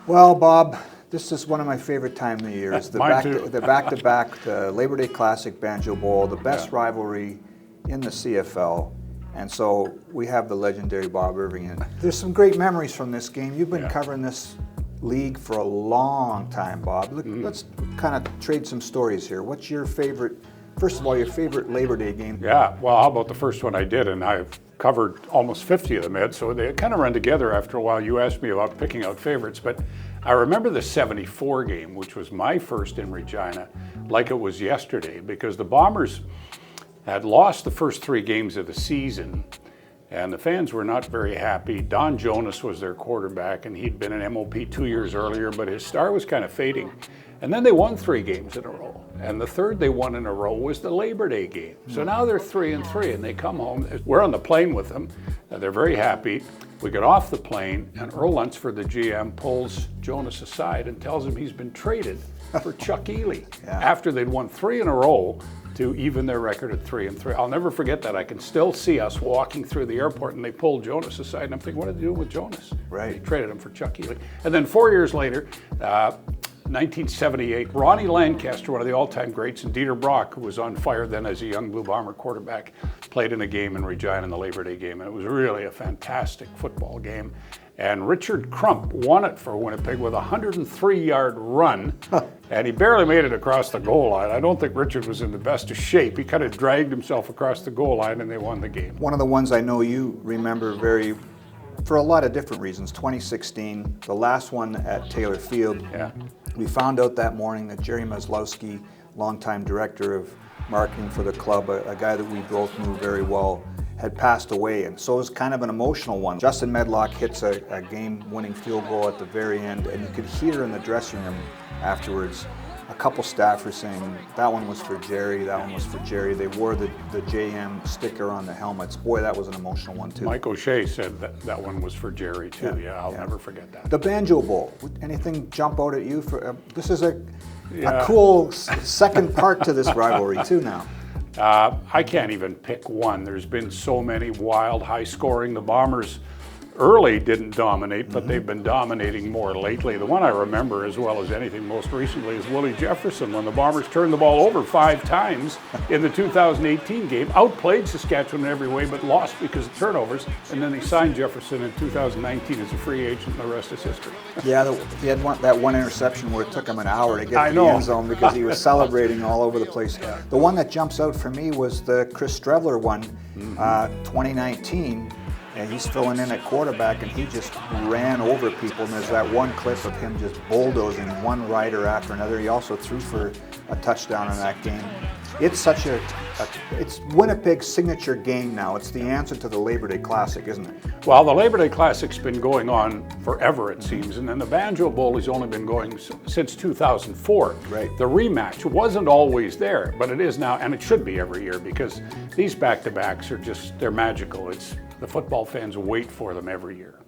Well, Bob, this is one of my favorite time of the year. It's Mine too. the back-to-back Labor Day Classic Banjo Bowl, the best rivalry in the CFL. And so we have the legendary Bob Irving in. There's some great memories from this game. You've been covering this league for a long time, Bob. Let's kind of trade some stories here. What's your favorite, first of all, your favorite Labor Day game? Yeah, well, how about the first one I did? And I've covered almost 50 of them, Ed, so they kind of run together after a while. You asked me about picking out favorites, but I remember the 74 game, which was my first in Regina, like it was yesterday, because the Bombers had lost the first 3 games of the season, and the fans were not very happy. Don Jonas was their quarterback, and he'd been an MOP 2 years earlier, but his star was kind of fading. And then they won 3 games in a row, and the third they won in a row was the Labor Day game. So now they're 3-3, and they come home. We're on the plane with them. They're very happy. We get off the plane, and Earl Lunsford, the GM, pulls Jonas aside and tells him he's been traded for Chuck Ely after they'd won 3 in a row to even their record at 3-3. I'll never forget that. I can still see us walking through the airport, and they pulled Jonas aside, and I'm thinking, what are they doing with Jonas? Right. They traded him for Chuck Ely. And then 4 years later, 1978, Ronnie Lancaster, one of the all-time greats, and Dieter Brock, who was on fire then as a young Blue Bomber quarterback, played in a game in Regina in the Labor Day game, and it was really a fantastic football game. And Richard Crump won it for Winnipeg with a 103-yard run, and he barely made it across the goal line. I don't think Richard was in the best of shape. He kind of dragged himself across the goal line, and they won the game. One of the ones I know you remember for a lot of different reasons, 2016, the last one at Taylor Field. Yeah. We found out that morning that Jerry Maslowski, longtime director of marketing for the club, a guy that we both knew very well, had passed away, and so it was kind of an emotional one. Justin Medlock hits a game-winning field goal at the very end, and you could hear in the dressing room afterwards a couple staffers saying, that one was for Jerry, that one was for Jerry. They wore the JM sticker on the helmets. Boy, that was an emotional one too. Mike O'Shea said that one was for Jerry too. Yeah, I'll never forget that. The Banjo Bowl, anything jump out at you? This is a cool second part to this rivalry too now. I can't even pick one. There's been so many wild, high-scoring. The Bombers early didn't dominate, but they've been dominating more lately. The one I remember as well as anything most recently is Willie Jefferson, when the Bombers turned the ball over 5 times in the 2018 game, outplayed Saskatchewan in every way, but lost because of turnovers, and then they signed Jefferson in 2019 as a free agent, and the rest is history. Yeah, he had that one interception where it took him an hour to get to the end zone because he was celebrating all over the place. The one that jumps out for me was the Chris Strevler one, 2019. And he's filling in at quarterback, and he just ran over people. And there's that one clip of him just bulldozing one rider after another. He also threw for a touchdown in that game. It's such it's Winnipeg's signature game now. It's the answer to the Labor Day Classic, isn't it? Well, the Labor Day Classic's been going on forever, it seems, and then the Banjo Bowl has only been going since 2004. Right. The rematch wasn't always there, but it is now, and it should be every year, because these back-to-backs are they're magical. The football fans wait for them every year.